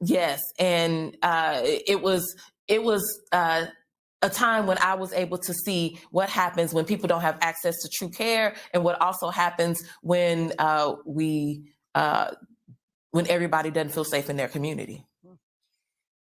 Yes, and it was a time when I was able to see what happens when people don't have access to true care, and what also happens when everybody doesn't feel safe in their community.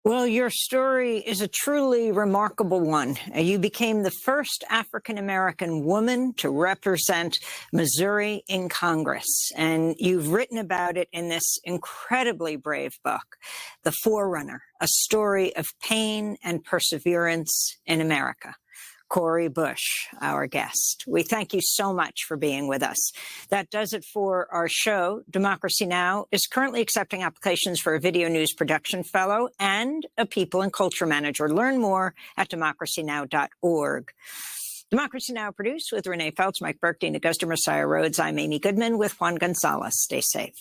Well, your story is a truly remarkable one. You became the first African-American woman to represent Missouri in Congress, and you've written about it in this incredibly brave book, The Forerunner, a story of pain and perseverance in America. Cori Bush, our guest. We thank you so much for being with us. That does it for our show. Democracy Now! Is currently accepting applications for a video news production fellow and a people and culture manager. Learn more at democracynow.org. Democracy Now! Produced with Renee Feltz, Mike Burke, Dina Guster, Messiah Rhodes. I'm Amy Goodman with Juan Gonzalez. Stay safe.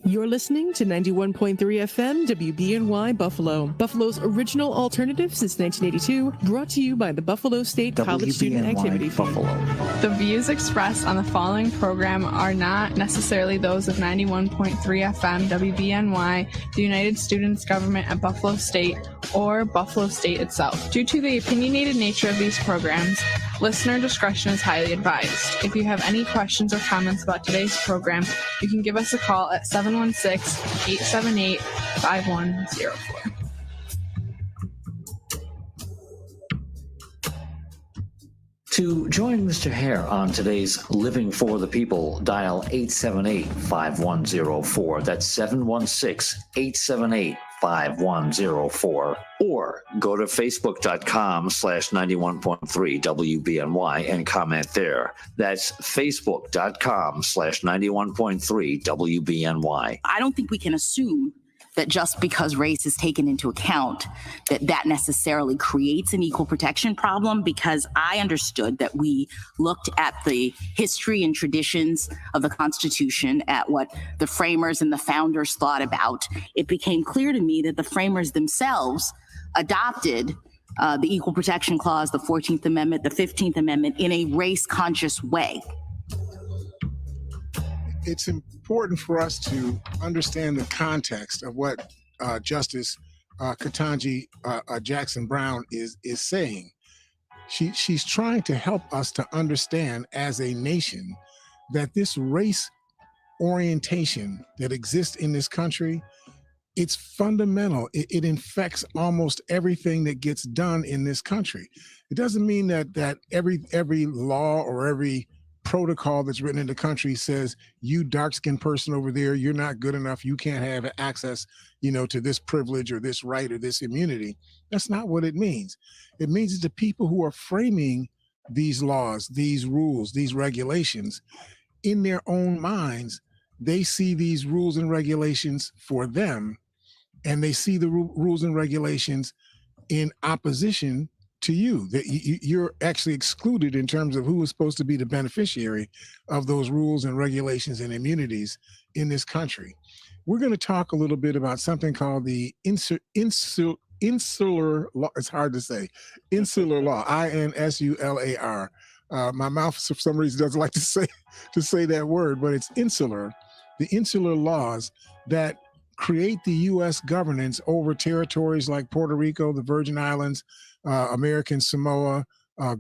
You're listening to 91.3 FM WBNY Buffalo, Buffalo's original alternative since 1982, brought to you by the Buffalo State College Student Activity Buffalo. The views expressed on the following program are not necessarily those of 91.3 FM WBNY, the United Students Government at Buffalo State, or Buffalo State itself. Due to the opinionated nature of these programs, listener discretion is highly advised. If you have any questions or comments about today's program, you can give us a call at 716-878-5104. To join Mr. Hare on today's Living for the People, dial 878-5104. That's 716-878-5104. Or go to facebook.com/91.3 WBNY and comment there. That's facebook.com/91.3 WBNY. I don't think we can assume that just because race is taken into account, that necessarily creates an equal protection problem, because I understood that we looked at the history and traditions of the Constitution, at what the framers and the founders thought about. It became clear to me that the framers themselves adopted the Equal Protection Clause, the 14th Amendment, the 15th Amendment in a race-conscious way. It's important for us to understand the context of what Justice Ketanji Jackson Brown is saying. She's trying to help us to understand as a nation that this race orientation that exists in this country, it's fundamental. It infects almost everything that gets done in this country. It doesn't mean that every law or every protocol that's written in the country says, you dark-skinned person over there, you're not good enough, you can't have access, to this privilege or this right or this immunity. That's not what it means. It means that the people who are framing these laws, these rules, these regulations, in their own minds, they see these rules and regulations for them, and they see the rules and regulations in opposition to you, that you're actually excluded in terms of who is supposed to be the beneficiary of those rules and regulations and immunities in this country. We're going to talk a little bit about something called the insular law. It's hard to say. Insular law, INSULAR. My mouth, for some reason, doesn't like to say that word, but it's insular. The insular laws that create the U.S. governance over territories like Puerto Rico, the Virgin Islands, American Samoa,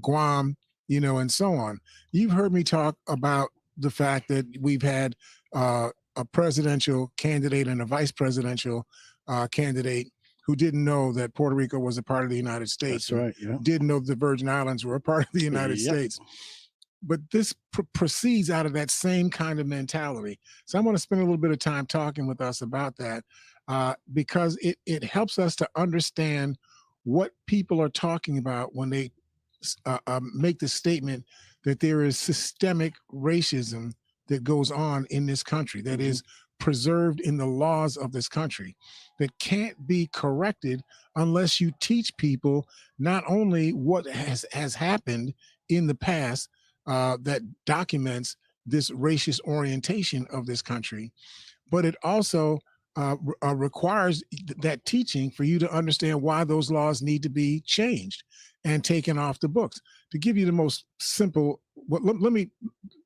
Guam, and so on. You've heard me talk about the fact that we've had a presidential candidate and a vice presidential candidate who didn't know that Puerto Rico was a part of the United States. That's right, yeah. Didn't know the Virgin Islands were a part of the United States. But this proceeds out of that same kind of mentality. So I'm going to spend a little bit of time talking with us about that because it helps us to understand what people are talking about when they make the statement that there is systemic racism that goes on in this country, that is preserved in the laws of this country, that can't be corrected unless you teach people not only what has happened in the past that documents this racist orientation of this country, but it also requires that teaching for you to understand why those laws need to be changed and taken off the books. To give you the most simple, let me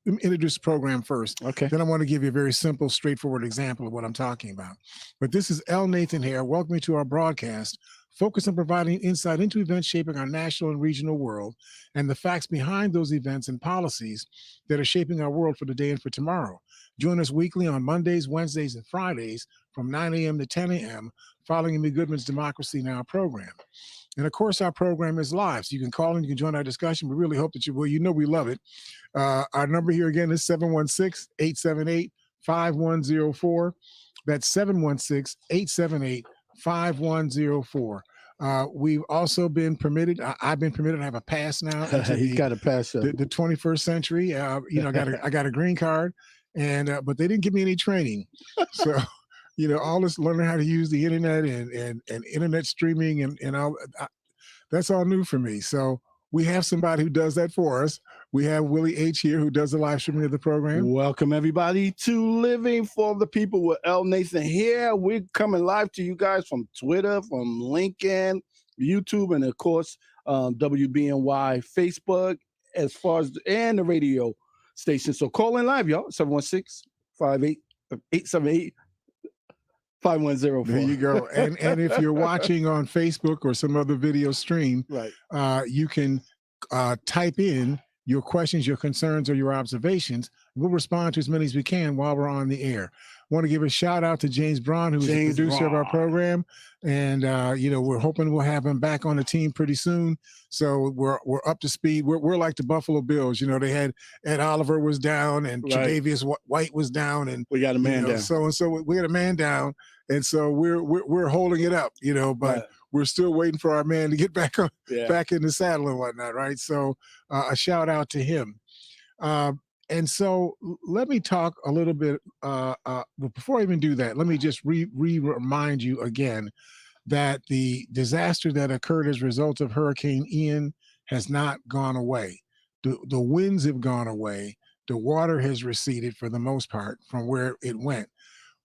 introduce the program first. Okay. Then I want to give you a very simple, straightforward example of what I'm talking about. But this is L. Nathan Hare. Welcome to our broadcast, focused on providing insight into events shaping our national and regional world and the facts behind those events and policies that are shaping our world for today and for tomorrow. Join us weekly on Mondays, Wednesdays, and Fridays from 9 a.m. to 10 a.m. following Amy Goodman's Democracy Now! Program. And of course, our program is live, so you can call and you can join our discussion. We really hope that you will. You know we love it. Our number here again is 716-878-5104. That's 716-878-5104. We've also been permitted. I've been permitted to have a pass now. He's got a pass. The 21st century. I got a green card, and but they didn't give me any training. So, all this learning how to use the internet and internet streaming and all that's all new for me. So we have somebody who does that for us. We have Willie H here who does the live streaming of the program. Welcome everybody to Living for the People with L. Nathan here. We're coming live to you guys from Twitter, from LinkedIn, YouTube, and of course WBNY Facebook, as far as and the radio station. So call in live, y'all. 716-878-5104. There you go. And if you're watching on Facebook or some other video stream, right, you can type in your questions, your concerns, or your observations. We'll respond to as many as we can while we're on the air. I want to give a shout out to James Braun, who's the producer of our program. And, we're hoping we'll have him back on the team pretty soon. So we're up to speed. We're like the Buffalo Bills. They had Ed Oliver was down and Tre'Davious White was down. And we got a man down. So we got a man down. And so we're holding it up, but we're still waiting for our man to get back in the saddle and whatnot, right? So a shout out to him. And so let me talk a little bit. But before I even do that, let me just remind you again that the disaster that occurred as a result of Hurricane Ian has not gone away. The winds have gone away. The water has receded for the most part from where it went.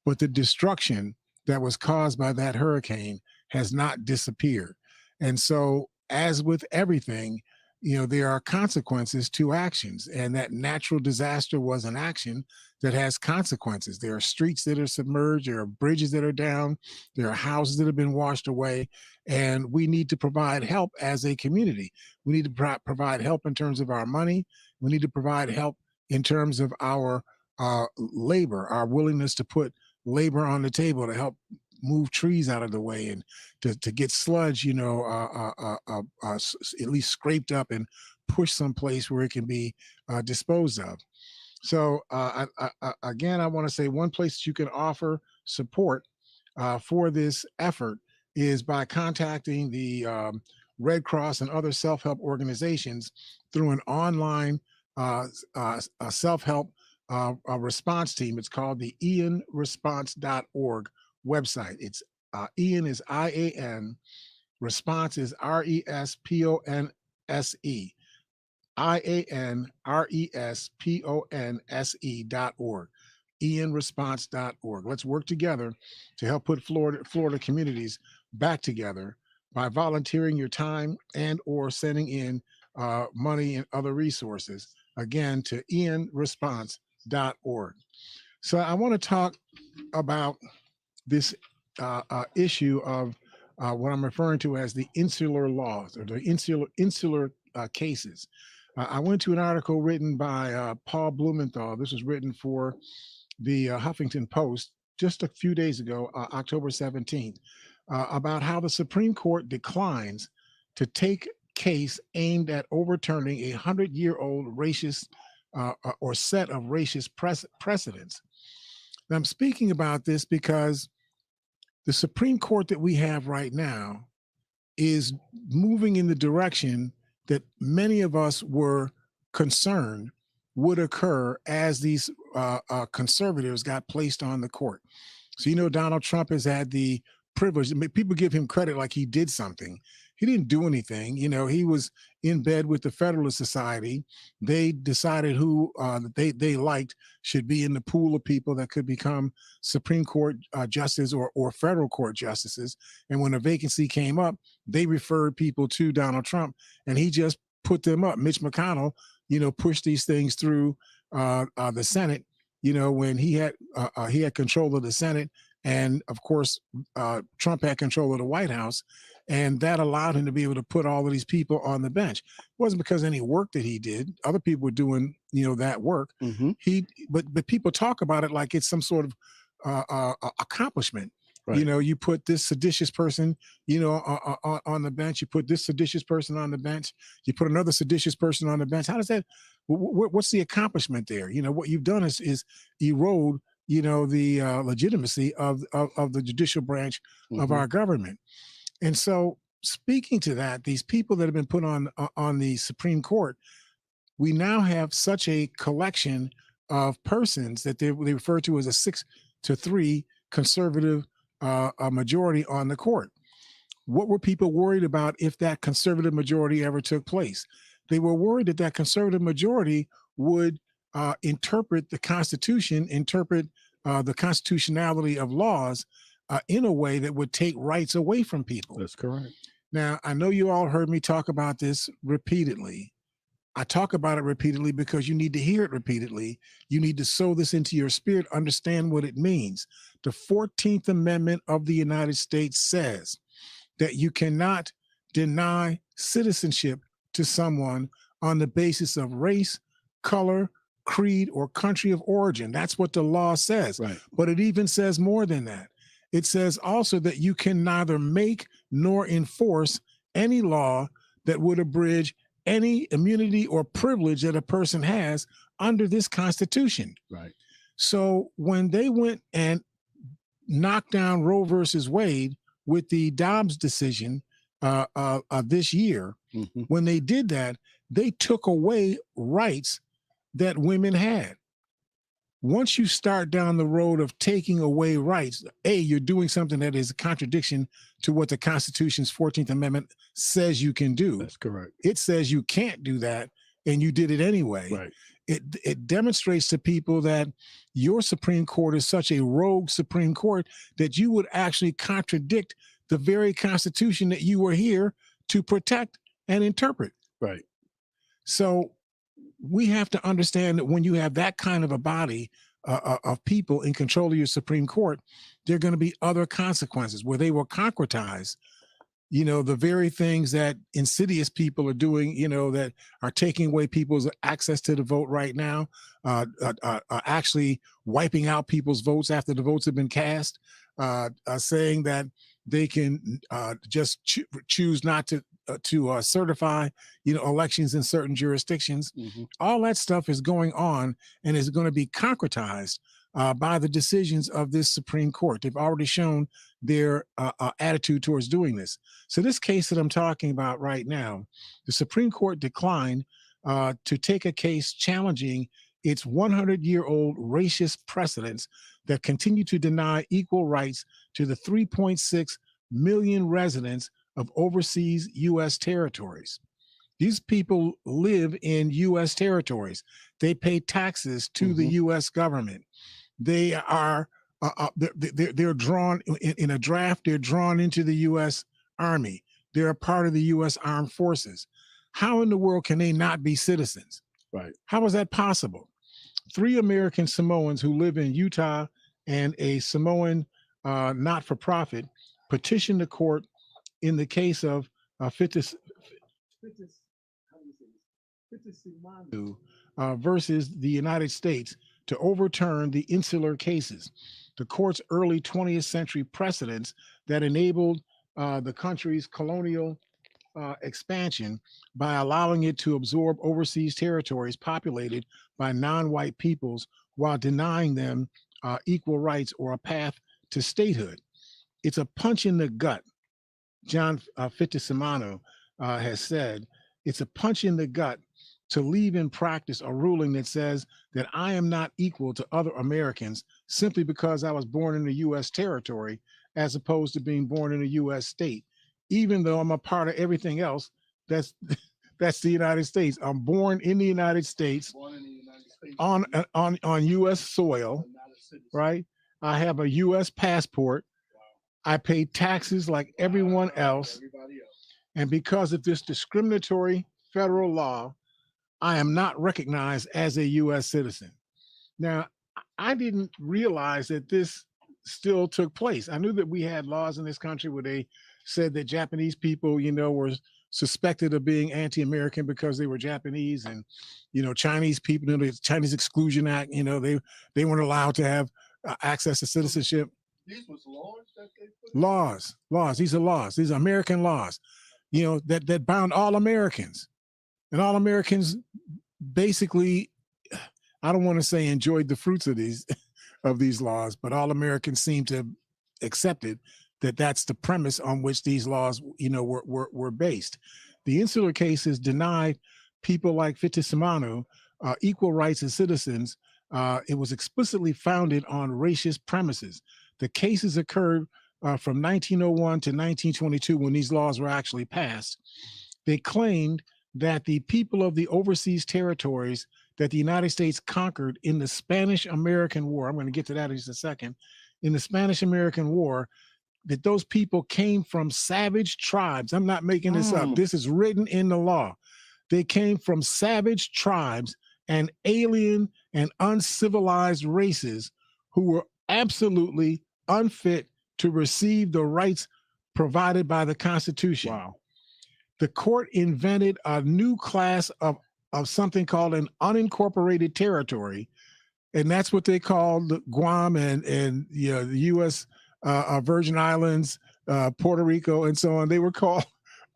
But the destruction that was caused by that hurricane has not disappeared. And so, as with everything, there are consequences to actions, and that natural disaster was an action that has consequences. There are streets that are submerged, there are bridges that are down, there are houses that have been washed away, and we need to provide help as a community. We need to provide help in terms of our money. We need to provide help in terms of our labor, our willingness to put labor on the table to help move trees out of the way and to get sludge, at least scraped up and pushed someplace where it can be disposed of. So again, I want to say one place that you can offer support for this effort is by contacting the Red Cross and other self-help organizations through an online self-help response team. It's called the ianresponse.org website. It's Ian is IAN, response is RESPONSE, IANRESPONSE.org, ianresponse.org. Let's work together to help put Florida communities back together by volunteering your time and or sending in money and other resources, again, to ianresponse.org. So I want to talk about this issue of what I'm referring to as the insular laws or the insular cases. I went to an article written by Paul Blumenthal. This was written for the Huffington Post just a few days ago, October 17th, about how the Supreme Court declines to take case aimed at overturning a 100-year-old racist or set of racist precedents. And I'm speaking about this because the Supreme Court that we have right now is moving in the direction that many of us were concerned would occur as these conservatives got placed on the court. So, Donald Trump has had the privilege. People give him credit like he did something. He didn't do anything. You know, he was in bed with the Federalist Society. They decided who they liked should be in the pool of people that could become Supreme Court justices or federal court justices. And when a vacancy came up, they referred people to Donald Trump, and he just put them up. Mitch McConnell, you know, pushed these things through the Senate. You know, when he had control of the Senate, and of course, Trump had control of the White House, and that allowed him to be able to put all of these people on the bench. It wasn't because of any work that he did. Other people were doing, you know, that work. But people talk about it like it's some sort of accomplishment. Right. You know, you put this seditious person, you know, on the bench. You put this seditious person on the bench. You put another seditious person on the bench. How does that? What's the accomplishment there? You know, what you've done is erode, you know, the legitimacy of the judicial branch of our government. And so, speaking to that, these people that have been put on the Supreme Court, we now have such a collection of persons that they refer to as a 6-3 conservative a majority on the court. What were people worried about if that conservative majority ever took place? They were worried that that conservative majority would interpret the Constitution, the constitutionality of laws in a way that would take rights away from people. That's correct. Now, I know you all heard me talk about this repeatedly. I talk about it repeatedly because you need to hear it repeatedly. You need to sow this into your spirit, understand what it means. The 14th Amendment of the United States says that you cannot deny citizenship to someone on the basis of race, color, creed, or country of origin. That's what the law says. Right. But it even says more than that. It says also that you can neither make nor enforce any law that would abridge any immunity or privilege that a person has under this Constitution. Right. So when they went and knocked down Roe versus Wade with the Dobbs decision this year, when they did that, they took away rights that women had. Once you start down the road of taking away rights, you're doing something that is a contradiction to what the Constitution's 14th Amendment says you can do. That's correct. It says you can't do that, and you did it anyway. Right. It demonstrates to people that your Supreme Court is such a rogue Supreme Court that you would actually contradict the very Constitution that you were here to protect and interpret. Right. So we have to understand that when you have that kind of a body of people in control of your Supreme Court, there are going to be other consequences where they will concretize, you know, the very things that insidious people are doing, you know, that are taking away people's access to the vote right now, actually wiping out people's votes after the votes have been cast, saying that they can just choose not to certify, you know, elections in certain jurisdictions. All that stuff is going on and is going to be concretized by the decisions of this Supreme Court. They've already shown their attitude towards doing this. So this case that I'm talking about right now, the Supreme Court declined to take a case challenging its 100-year-old racist precedents that continue to deny equal rights to the 3.6 million residents of overseas U.S. territories. These people live in U.S. territories. They pay taxes to the U.S. government. They are they're drawn in a draft. They're drawn into the U.S. Army. They're a part of the U.S. Armed Forces. How in the world can they not be citizens? Right. How is that possible? 3 American Samoans who live in Utah and a Samoan not-for-profit petitioned the court in the case of Fitzsimanu versus the United States to overturn the insular cases, the court's early 20th century precedents that enabled the country's colonial expansion by allowing it to absorb overseas territories populated by non-white peoples while denying them equal rights or a path to statehood. It's a punch in the gut. John Fitzsimanu has said, it's a punch in the gut to leave in practice a ruling that says that I am not equal to other Americans simply because I was born in a U.S. territory as opposed to being born in a U.S. state. even though I'm a part of everything else that's that's the United States. I'm born in the United States, on U.S. soil, right? I have a U.S. passport. I pay taxes like everyone else. And because of this discriminatory federal law, I am not recognized as a U.S. citizen. Now, I didn't realize that this still took place. I knew that we had laws in this country where they said that Japanese people, were suspected of being anti-American because they were Japanese, and Chinese people, the Chinese Exclusion Act, they weren't allowed to have access to citizenship. These was laws that they put Laws. These are laws. These are American laws, that bound all Americans, and all Americans basically, I don't want to say enjoyed the fruits of these laws, but all Americans seem to have accepted that that's the premise on which these laws, were based. The Insular cases denied people like Fitzsimonu equal rights as citizens. It was explicitly founded on racist premises. The cases occurred from 1901 to 1922 when these laws were actually passed. They claimed that the people of the overseas territories that the United States conquered in the Spanish-American War, I'm going to get to that in just a second, in the Spanish-American War, that those people came from savage tribes. I'm not making this up. This is written in the law. They came from savage tribes and alien and uncivilized races who were absolutely unfit to receive the rights provided by the Constitution. Wow. The court invented a new class of something called an unincorporated territory, and that's what they called Guam and the U.S. Virgin Islands, Puerto Rico, and so on. They were called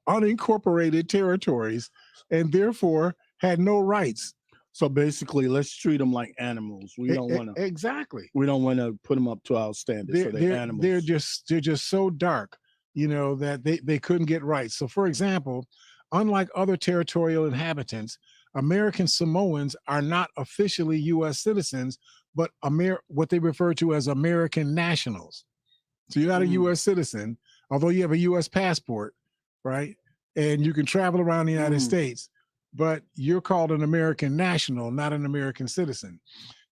unincorporated territories, and therefore had no rights. So basically, let's treat them like animals. We don't want to exactly. We don't want to put them up to our standards. They're animals. They're just so dark, that they couldn't get rights. So, for example, unlike other territorial inhabitants, American Samoans are not officially U.S. citizens, but what they refer to as American nationals. So you're not a U.S. citizen, although you have a U.S. passport, right? And you can travel around the United States, but you're called an American national, not an American citizen.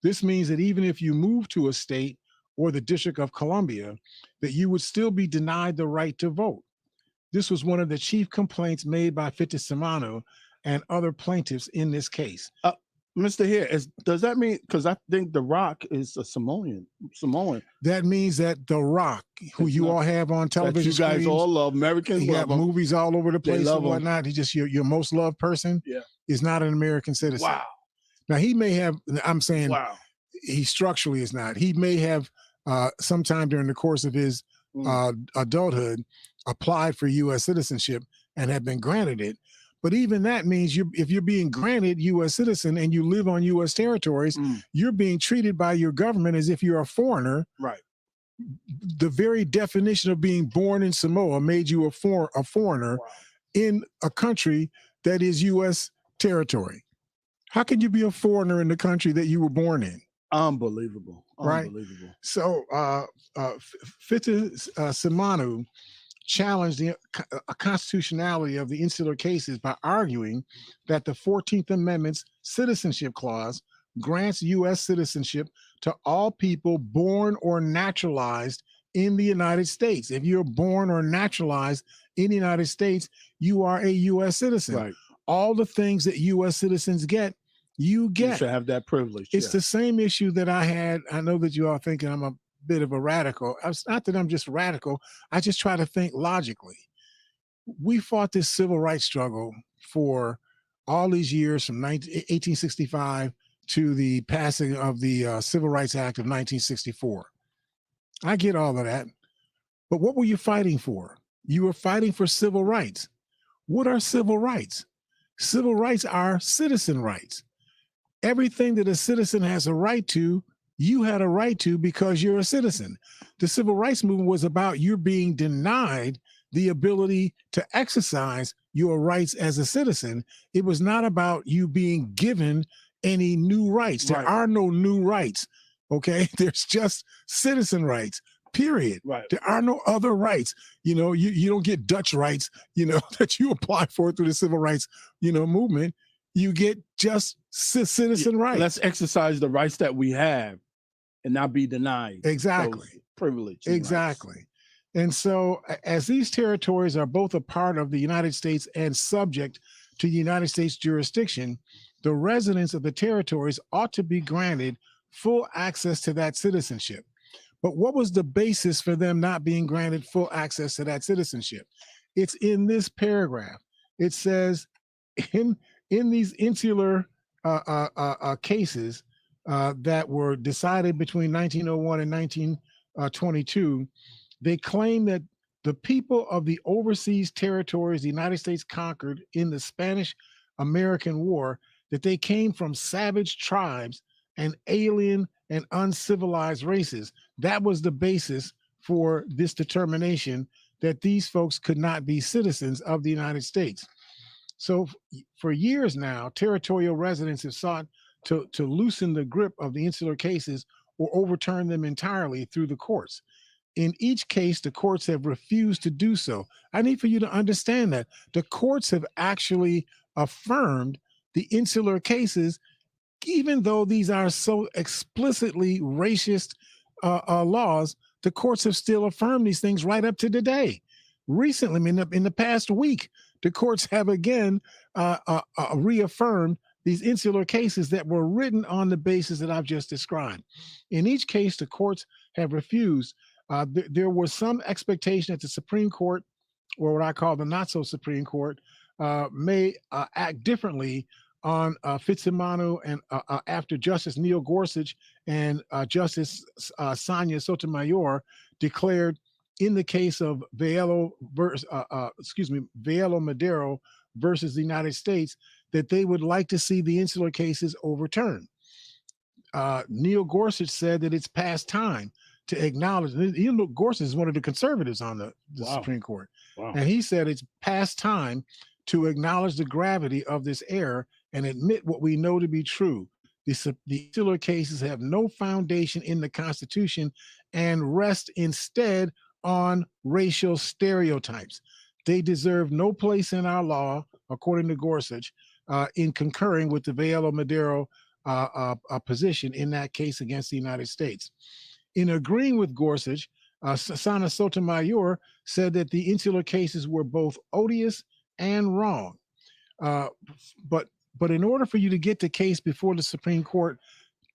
This means that even if you move to a state or the District of Columbia, that you would still be denied the right to vote. This was one of the chief complaints made by Fitzsimonu and other plaintiffs in this case. Mr. Hare, does that mean, because I think The Rock is a Samoan. That means that The Rock, who you all have on television, you guys all love, Americans love him. Movies all over the place and whatnot. He's just your most loved person. Yeah, is not an American citizen. Wow. Now he may have. I'm saying, wow, he structurally is not. He may have sometime during the course of his adulthood applied for U.S. citizenship and have been granted it. But even that means if you're being granted U.S. citizen and you live on U.S. territories, you're being treated by your government as if you're a foreigner. Right. The very definition of being born in Samoa made you a foreigner in a country that is U.S. territory. How can you be a foreigner in the country that you were born in? Unbelievable. Right. Unbelievable. So Fitzsimonu challenged the constitutionality of the Insular cases by arguing that the 14th Amendment's citizenship clause grants U.S. citizenship to all people born or naturalized in the United States. If you're born or naturalized in the United States, you are a U.S. citizen. Right. All the things that U.S. citizens get, you get. You should have that privilege. It's the same issue that I had. I know that you all thinking I'm a bit of a radical. It's not that I'm just radical. I just try to think logically. We fought this civil rights struggle for all these years from 1865 to the passing of the Civil Rights Act of 1964. I get all of that. But what were you fighting for? You were fighting for civil rights. What are civil rights? Civil rights are citizen rights. Everything that a citizen has a right to, you had a right to because you're a citizen. The civil rights movement was about you being denied the ability to exercise your rights as a citizen. It was not about you being given any new rights. There are no new rights, okay? There's just citizen rights. period. Right. There are no other rights. You know, you don't get Dutch rights, you know, that you apply for through the civil rights, you know, movement. You get just citizen rights. Let's exercise the rights that we have and not be denied. Exactly. Privilege. Exactly. Rights. And so as these territories are both a part of the United States and subject to United States jurisdiction, the residents of the territories ought to be granted full access to that citizenship. But what was the basis for them not being granted full access to that citizenship? It's in this paragraph. It says in these insular cases that were decided between 1901 and 1922, they claim that the people of the overseas territories the United States conquered in the Spanish-American War, that they came from savage tribes and alien and uncivilized races. That was the basis for this determination that these folks could not be citizens of the United States. So for years now, territorial residents have sought to loosen the grip of the insular cases or overturn them entirely through the courts. In each case, the courts have refused to do so. I need for you to understand that the courts have actually affirmed the insular cases, even though these are so explicitly racist laws. The courts have still affirmed these things right up to today. Recently, in the past week, the courts have again reaffirmed these insular cases that were written on the basis that I've just described. In each case, the courts have refused. There was some expectation that the Supreme Court, or what I call the not so Supreme Court, may act differently on Fitzsimonu and after Justice Neil Gorsuch and Justice Sonia Sotomayor declared in the case of Velo Madero versus the United States that they would like to see the insular cases overturned. Neil Gorsuch said that it's past time to acknowledge. Neil Gorsuch is one of the conservatives on the Supreme Court. Wow. And he said it's past time to acknowledge the gravity of this error and admit what we know to be true. The insular cases have no foundation in the Constitution and rest instead on racial stereotypes. They deserve no place in our law, according to Gorsuch, in concurring with the Velo Madero position in that case against the United States. In agreeing with Gorsuch, Sonia Sotomayor said that the insular cases were both odious and wrong. But in order for you to get the case before the Supreme Court,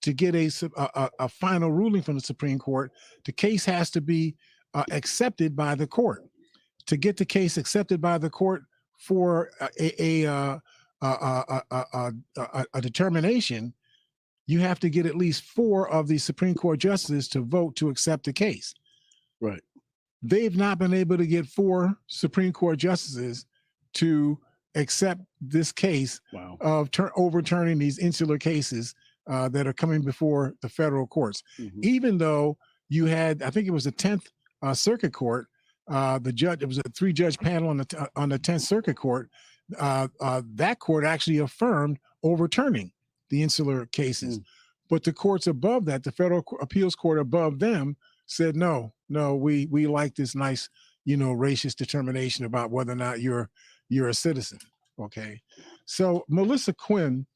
to get a final ruling from the Supreme Court, the case has to be accepted by the court. To get the case accepted by the court for a determination, you have to get at least 4 of the Supreme Court justices to vote to accept the case. Right. They've not been able to get 4 Supreme Court justices to accept this case of overturning these insular cases that are coming before the federal courts. Mm-hmm. Even though you had, I think it was the 10th Circuit Court, the judge, it was a 3-judge panel on the 10th Circuit Court. That court actually affirmed overturning the insular cases. But the courts above that, the federal appeals court above them, said, no, we like this nice, racist determination about whether or not you're a citizen. Okay. So Melissa Quinn,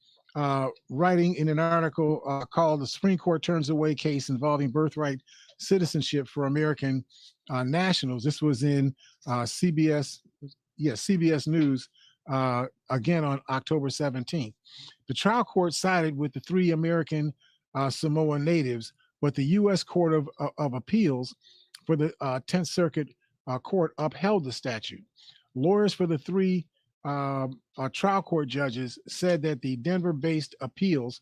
writing in an article called "The Supreme Court Turns Away Case Involving Birthright Citizenship for American Nationals." This was in CBS News, again on October 17th. The trial court sided with the 3 American Samoa natives, but the U.S. Court of Appeals for the 10th Circuit Court upheld the statute. Lawyers for the 3 trial court judges said that the Denver-based appeals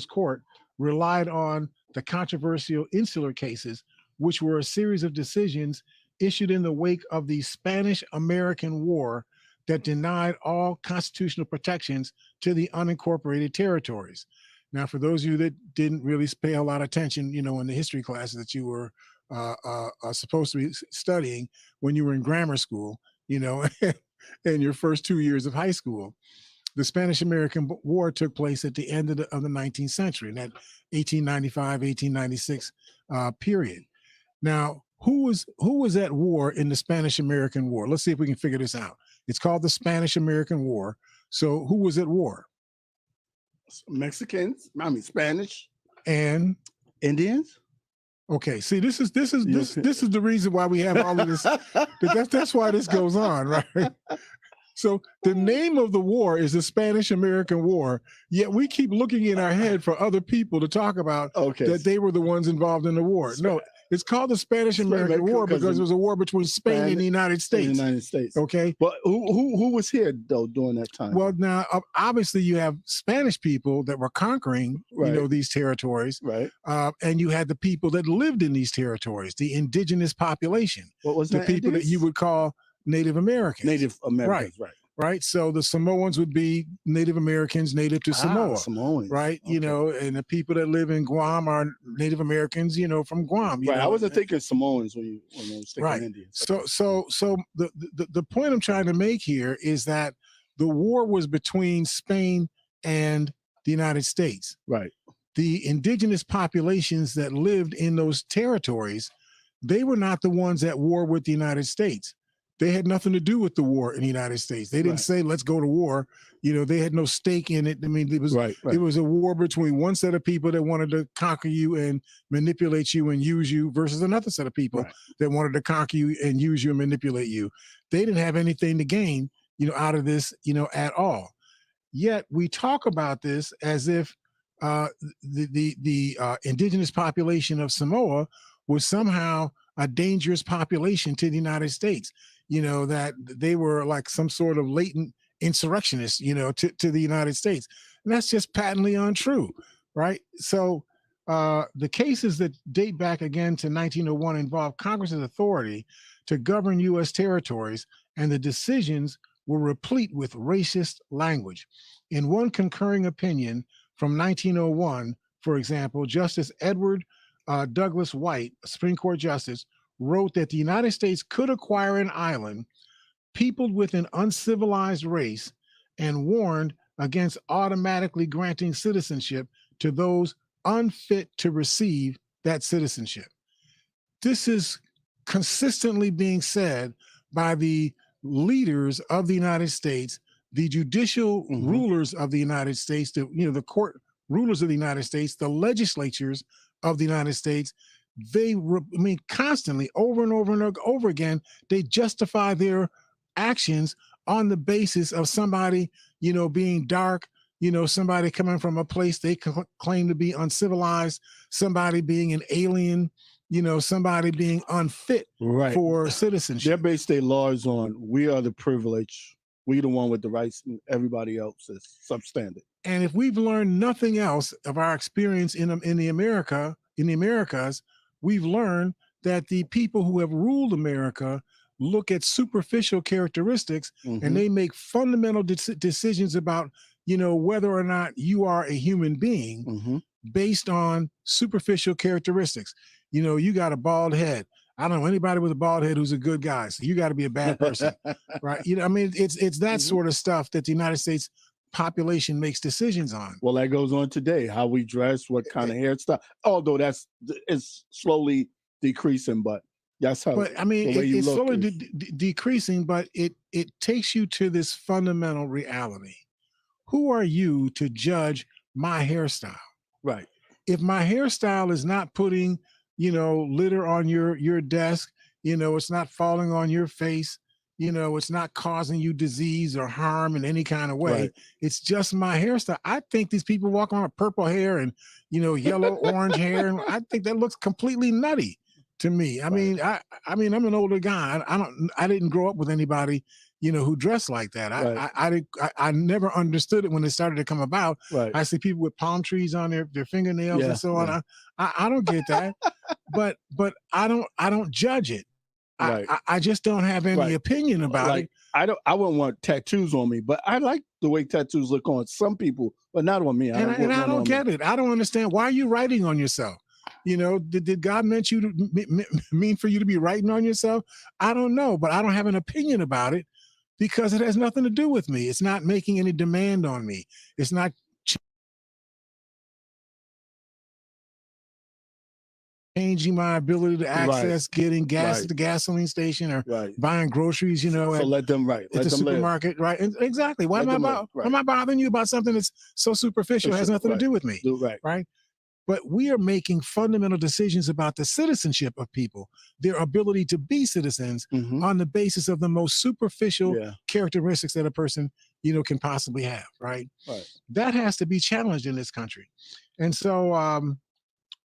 court relied on the controversial insular cases, which were a series of decisions issued in the wake of the Spanish-American War that denied all constitutional protections to the unincorporated territories. Now, for those of you that didn't really pay a lot of attention, in the history classes that you were supposed to be studying when you were in grammar school, in your first 2 years of high school, the Spanish-American War took place at the end of the 19th century, in that 1895, 1896 period. Now, who was at war in the Spanish-American War? Let's see if we can figure this out. It's called the Spanish-American War. So who was at war? Mexicans, Spanish And Indians. okay, see, this is the reason why we have all of this. That's why this goes on, right? So the name of the war is the Spanish-American War, yet we keep looking in our head for other people to talk about that they were the ones involved in the war. No, it's called the Spanish-American War because it was a war between Spain and the United States. Okay. But who was here though during that time? Well, now obviously you have Spanish people that were conquering, these territories, right? And you had the people that lived in these territories, the indigenous population. What was the people that you would call Native Americans. Right. So the Samoans would be Native Americans native to Samoa. Samoans. Right. Okay. And the people that live in Guam are Native Americans, from Guam. Right. I wasn't thinking Samoans when I was thinking Indians. So the point I'm trying to make here is that the war was between Spain and the United States. Right. The indigenous populations that lived in those territories, they were not the ones at war with the United States. They had nothing to do with the war in the United States. They didn't say, let's go to war. They had no stake in it. I mean, it was a war between one set of people that wanted to conquer you and manipulate you and use you versus another set of people that wanted to conquer you and use you and manipulate you. They didn't have anything to gain, out of this, at all. Yet we talk about this as if the indigenous population of Samoa was somehow a dangerous population to the United States. That they were like some sort of latent insurrectionists, to the United States. And that's just patently untrue, right? So the cases that date back again to 1901 involve Congress's authority to govern U.S. territories, and the decisions were replete with racist language. In one concurring opinion from 1901, for example, Justice Edward Douglas White, a Supreme Court justice, wrote that the United States could acquire an island peopled with an uncivilized race and warned against automatically granting citizenship to those unfit to receive that citizenship. This is consistently being said by the leaders of the United States, the judicial rulers of the United States, the court rulers of the United States, the legislatures of the United States. Constantly, over and over and over again, they justify their actions on the basis of somebody, being dark, somebody coming from a place they claim to be uncivilized, somebody being an alien, somebody being unfit for citizenship. They base their laws on, we are the privileged, we the one with the rights, and everybody else is substandard. And if we've learned nothing else of our experience in the Americas, we've learned that the people who have ruled America look at superficial characteristics and they make fundamental decisions about, whether or not you are a human being based on superficial characteristics. You got a bald head. I don't know anybody with a bald head who's a good guy. So you got to be a bad person, right? It's that sort of stuff that the United States population makes decisions on. Well, that goes on today, how we dress, what kind of hairstyle, although it's slowly decreasing, but that's how. But it's slowly decreasing, but it takes you to this fundamental reality. Who are you to judge my hairstyle? Right. If my hairstyle is not putting, litter on your desk, it's not falling on your face, it's not causing you disease or harm in any kind of way. It's just my hairstyle. I think these people walk around with purple hair and, yellow, orange hair. And I think that looks completely nutty to me. I'm an older guy. I didn't grow up with anybody, who dressed like that. I never understood it when it started to come about. I see people with palm trees on their fingernails and so on. I don't get that, but I don't judge it. I just don't have any opinion about it. I wouldn't want tattoos on me, but I like the way tattoos look on some people, but not on me. I don't get it. I don't understand. Why are you writing on yourself? Did God mean for you to be writing on yourself? I don't know, but I don't have an opinion about it because it has nothing to do with me. It's not making any demand on me. It's not changing my ability to access getting gas at the gasoline station or buying groceries, you know, so let them at the supermarket, right? And exactly. Why am I bothering you about something that's so superficial, has nothing to do with me, right? But we are making fundamental decisions about the citizenship of people, their ability to be citizens on the basis of the most superficial characteristics that a person, you know, can possibly have, right? That has to be challenged in this country. And so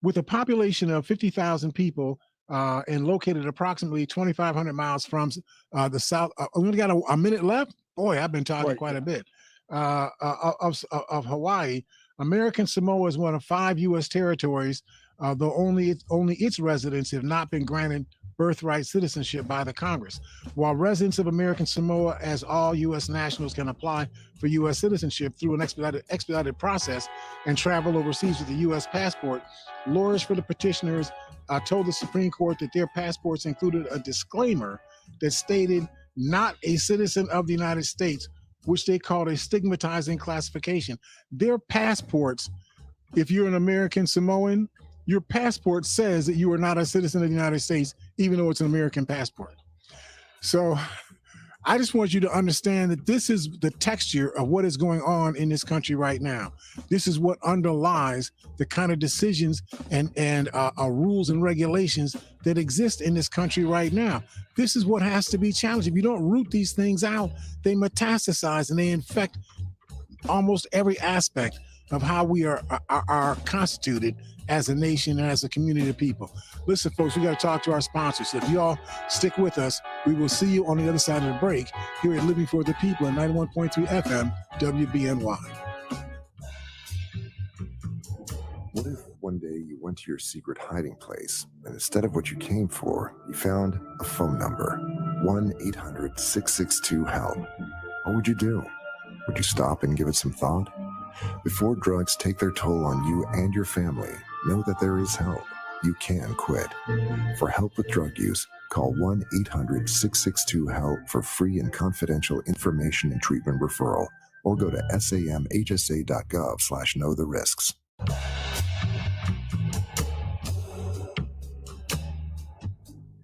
with a population of 50,000 people and located approximately 2,500 miles from the south, we only got a minute left. Boy, I've been talking quite a bit of Hawaii. American Samoa is one of 5 U.S. territories, though only its residents have not been granted birthright citizenship by the Congress. While residents of American Samoa, as all U.S. nationals, can apply for U.S. citizenship through an expedited process and travel overseas with a U.S. passport, lawyers for the petitioners told the Supreme Court that their passports included a disclaimer that stated not a citizen of the United States, which they called a stigmatizing classification. Their passports, if you're an American Samoan, your passport says that you are not a citizen of the United States, even though it's an American passport. So I just want you to understand that this is the texture of what is going on in this country right now. This is what underlies the kind of decisions and rules and regulations that exist in this country right now. This is what has to be challenged. If you don't root these things out, they metastasize and they infect almost every aspect of how we are constituted as a nation and as a community of people. Listen, folks, we got to talk to our sponsors. So if you all stick with us, we will see you on the other side of the break here at Living for the People at 91.3 FM WBNY. What if one day you went to your secret hiding place and instead of what you came for, you found a phone number, 1-800-662-HELP? What would you do? Would you stop and give it some thought? Before drugs take their toll on you and your family, know that there is help. You can quit. For help with drug use, call 1-800-662-HELP for free and confidential information and treatment referral, or go to samhsa.gov/know the risks.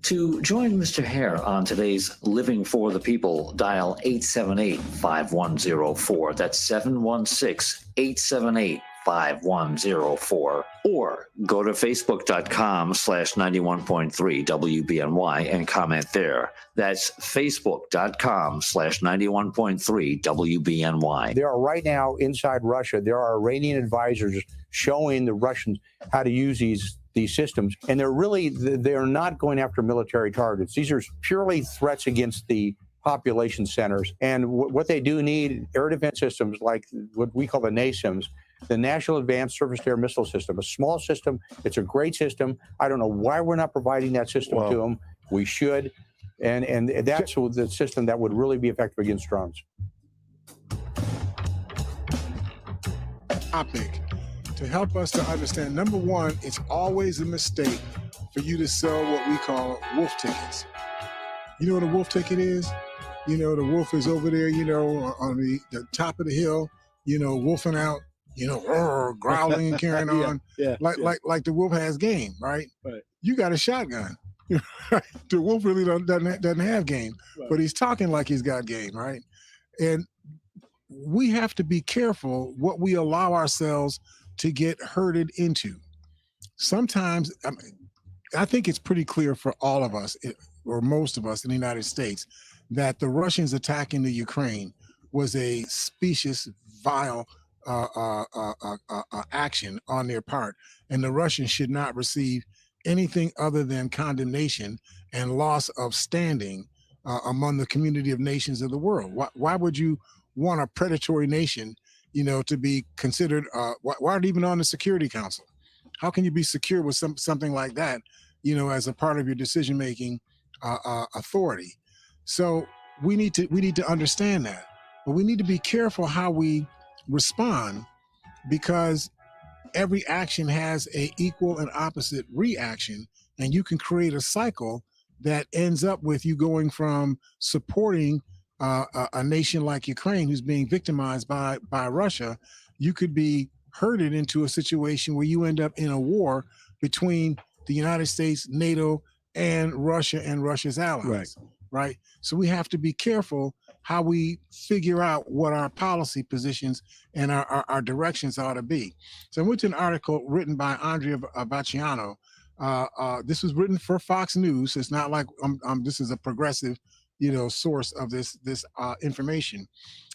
To join Mr. Hare on today's Living for the People, dial 878-5104. That's 716-878-5104. Or go to facebook.com/91.3 WBNY and comment there. That's facebook.com/91.3 WBNY. There are right now inside Russia, there are Iranian advisors showing the Russians how to use these systems, and they're not going after military targets. These are purely threats against the population centers. And what they do need, air defense systems like what we call the NASAMS, the National Advanced Surface to Air Missile System, a small system. It's a great system. I don't know why we're not providing that system to them. We should. And that's the system that would really be effective against drones. Topic to help us to understand. Number one, it's always a mistake for you to sell what we call wolf tickets. You know what a wolf ticket is? You know, the wolf is over there, you know, on the top of the hill, you know, wolfing out, you know, growling and carrying on, like the wolf has game, right? You got a shotgun. The wolf really doesn't have game, but he's talking like he's got game, right? And we have to be careful what we allow ourselves to get herded into. Sometimes, I think it's pretty clear for all of us, or most of us in the United States, that the Russians attacking the Ukraine was a specious, vile action on their part, and the Russians should not receive anything other than condemnation and loss of standing among the community of nations of the world. Why would you want a predatory nation, you know, to be considered? Why aren't even on the Security Council? How can you be secure with something like that, you know, as a part of your decision-making authority? So we need to understand that, but we need to be careful how we respond, because every action has a equal and opposite reaction, and you can create a cycle that ends up with you going from supporting a nation like Ukraine who's being victimized by Russia. You could be herded into a situation where you end up in a war between the United States, NATO, and Russia's allies, right? So we have to be careful how we figure out what our policy positions and our directions ought to be. So I went to an article written by Andrea Vacciano. This was written for Fox News. It's not like this is a progressive, source of this information.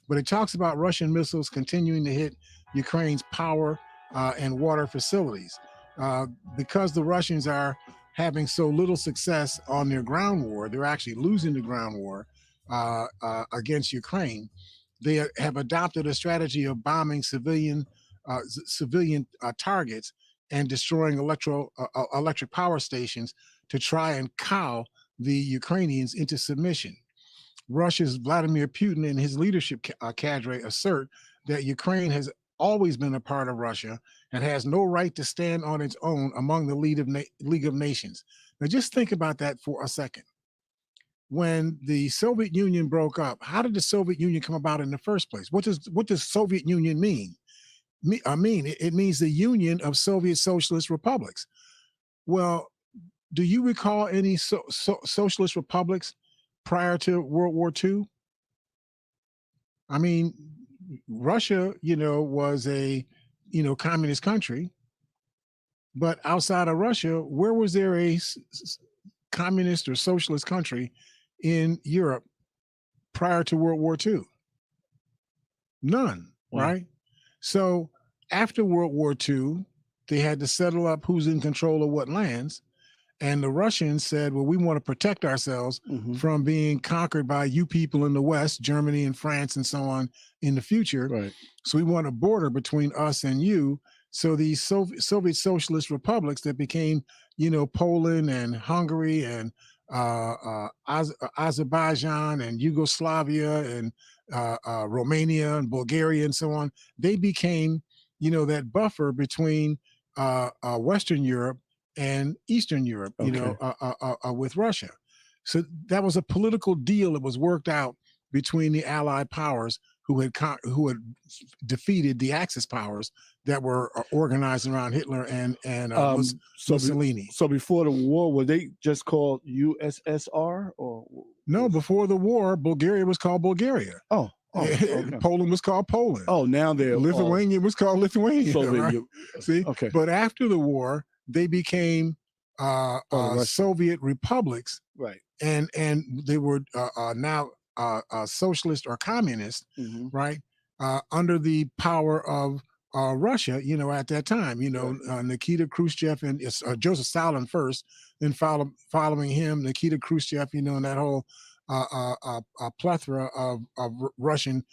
But it talks about Russian missiles continuing to hit Ukraine's power and water facilities. Because the Russians are having so little success on their ground war, they're actually losing the ground war against Ukraine. They have adopted a strategy of bombing civilian targets and destroying electric power stations to try and cow the Ukrainians into submission. Russia's Vladimir Putin and his leadership cadre assert that Ukraine has always been a part of Russia and has no right to stand on its own among the League of Nations. Now, just think about that for a second. When the Soviet Union broke up, how did the Soviet Union come about in the first place? What does Soviet Union mean? It means the Union of Soviet Socialist Republics. Well, do you recall any socialist republics prior to World War II? I mean, Russia, was a, communist country, but outside of Russia, where was there a communist or socialist country in Europe prior to World War II? None, right? So after World War II, they had to settle up who's in control of what lands. And the Russians said, well, we want to protect ourselves from being conquered by you people in the West, Germany and France and so on in the future. Right. So we want a border between us and you. So these Soviet socialist republics that became, Poland and Hungary and Azerbaijan and Yugoslavia and Romania and Bulgaria and so on, they became, that buffer between Western Europe and Eastern Europe, with Russia. So that was a political deal that was worked out between the Allied powers who had defeated the Axis powers that were organized around Hitler and Mussolini. So before the war, were they just called USSR or no? Before the war, Bulgaria was called Bulgaria. Okay. Poland was called Poland. Now they're Lithuania was called Lithuania. Right? See, but after the war, they became Soviet republics, right? And they were now socialist or communist, right? Under the power of Russia, at that time, Nikita Khrushchev and Joseph Stalin first, then following him, Nikita Khrushchev, and that whole plethora of Russian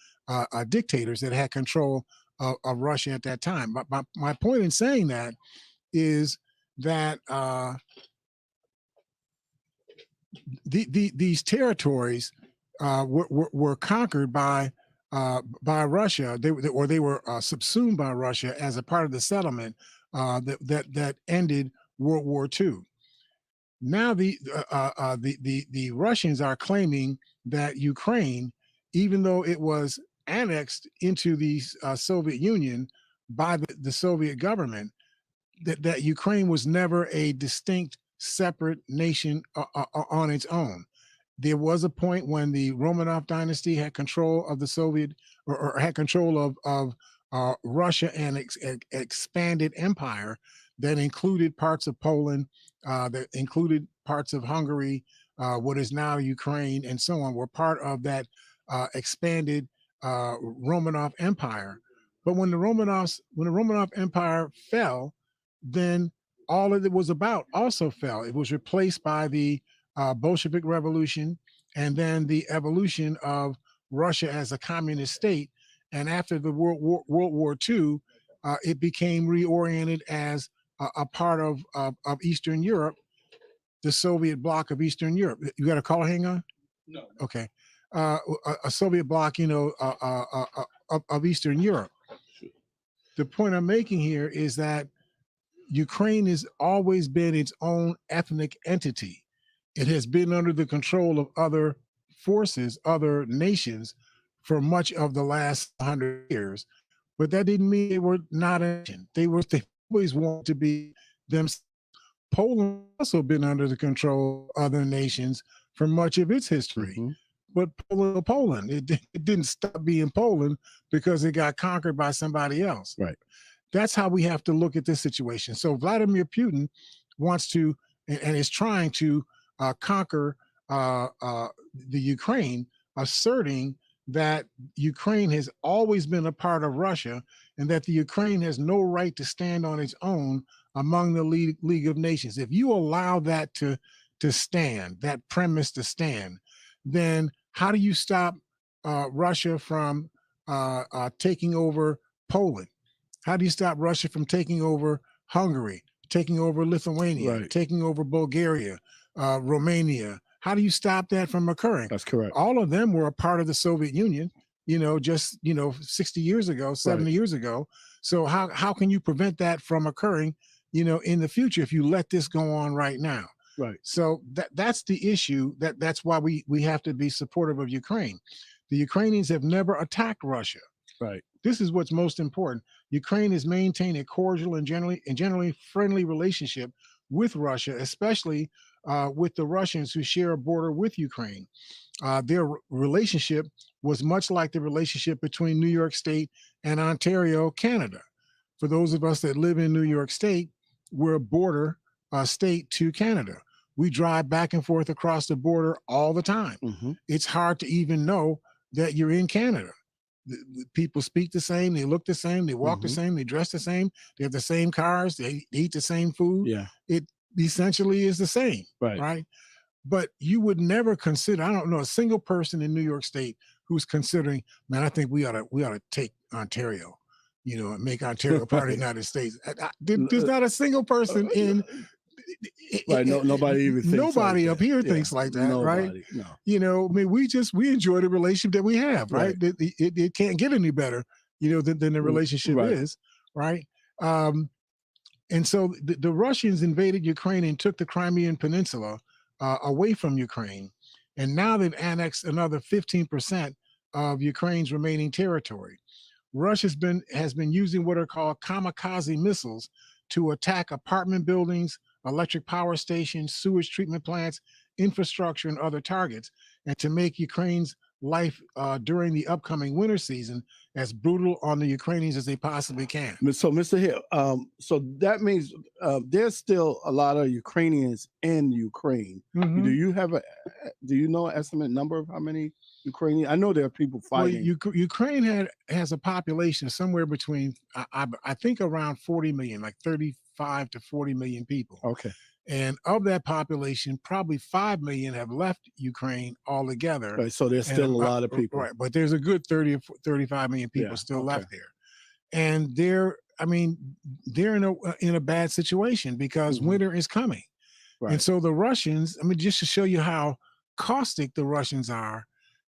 dictators that had control of Russia at that time. But my point in saying that is that these territories were conquered by Russia. They were subsumed by Russia as a part of the settlement that ended World War II. Now the Russians are claiming that Ukraine, even though it was annexed into the Soviet Union by the Soviet government, that Ukraine was never a distinct, separate nation on its own. There was a point when the Romanov dynasty had control of the Soviet, or had control of Russia and expanded empire that included parts of Poland, that included parts of Hungary, what is now Ukraine, and so on, were part of that expanded Romanov empire. But when the Romanov empire fell, then all that it was about also fell. It was replaced by the Bolshevik Revolution, and then the evolution of Russia as a communist state. And after the World War II, it became reoriented as a part of Eastern Europe, the Soviet bloc of Eastern Europe. You got a call? Hang on. No. Okay. A Soviet bloc, of Eastern Europe. The point I'm making here is that Ukraine has always been its own ethnic entity. It has been under the control of other forces, other nations, for much of the last 100 years. But that didn't mean they were not a nation. They always wanted to be themselves. Poland also been under the control of other nations for much of its history. Mm-hmm. But Poland, it didn't stop being Poland because it got conquered by somebody else. Right. That's how we have to look at this situation. So Vladimir Putin wants to and is trying to conquer the Ukraine, asserting that Ukraine has always been a part of Russia and that the Ukraine has no right to stand on its own among the League of Nations. If you allow that to stand, that premise to stand, then how do you stop Russia from taking over Poland? How do you stop Russia from taking over Hungary, taking over Lithuania, Right. taking over Bulgaria, Romania? How do you stop that from occurring? That's correct. All of them were a part of the Soviet Union, just 60 years ago, 70 years ago. So how can you prevent that from occurring, in the future if you let this go on right now? Right. So that's the issue. That's why we have to be supportive of Ukraine. The Ukrainians have never attacked Russia. Right. This is what's most important. Ukraine has maintained a cordial and generally friendly relationship with Russia, especially with the Russians who share a border with Ukraine. Their relationship was much like the relationship between New York State and Ontario, Canada. For those of us that live in New York State, we're a border state to Canada. We drive back and forth across the border all the time. Mm-hmm. It's hard to even know that you're in Canada. The people speak the same, they look the same, they walk the same, they dress the same, they have the same cars, they eat the same food. Yeah. It essentially is the same, right? But you would never consider, I don't know a single person in New York State who's considering, man, I think we ought to take Ontario, and make Ontario part of the United States. There's not a single person in nobody even thinks nobody like up here that. thinks like that, Nobody, right? No. I mean, we enjoy the relationship that we have, right? It can't get any better, than the relationship is, right? And so the Russians invaded Ukraine and took the Crimean Peninsula away from Ukraine, and now they've annexed another 15% of Ukraine's remaining territory. Russia has been using what are called kamikaze missiles to attack apartment buildings, electric power stations, sewage treatment plants, infrastructure, and other targets, and to make Ukraine's life during the upcoming winter season as brutal on the Ukrainians as they possibly can. So, Mr. Hill, so that means there's still a lot of Ukrainians in Ukraine. Mhm. Do you know an estimate number of how many Ukrainians? I know there are people fighting. Well, Ukraine has a population somewhere between, I think around 40 million, like 35 to 40 million people. Okay. And of that population, probably 5 million have left Ukraine altogether. Right, so there's still a lot of people. Right, but there's a good 30 or 35 million people still left there. And they're in a bad situation because winter is coming. Right. And so the Russians, just to show you how caustic the Russians are,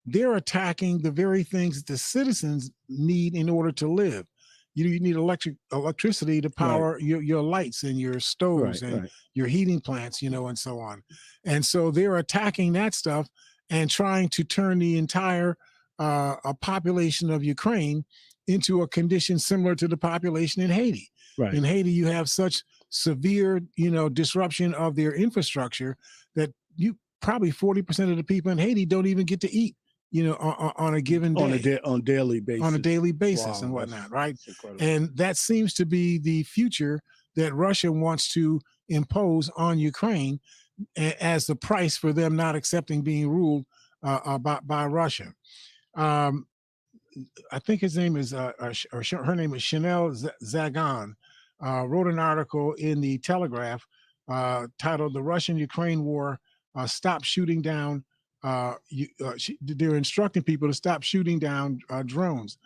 they're attacking the very things that the citizens need in order to live. You need electricity to power your lights and your stoves and your heating plants, and so on. And so they're attacking that stuff and trying to turn the entire population of Ukraine into a condition similar to the population in Haiti. Right. In Haiti, you have such severe, disruption of their infrastructure that probably 40% of the people in Haiti don't even get to eat, on a given day. On a daily basis. On a daily basis and whatnot, right? And that seems to be the future that Russia wants to impose on Ukraine as the price for them not accepting being ruled by Russia. I think his name is, or her name is Chanel Zagan, wrote an article in the Telegraph titled "The Russian-Ukraine War: Stop Shooting Down." They're instructing people to stop shooting down drones.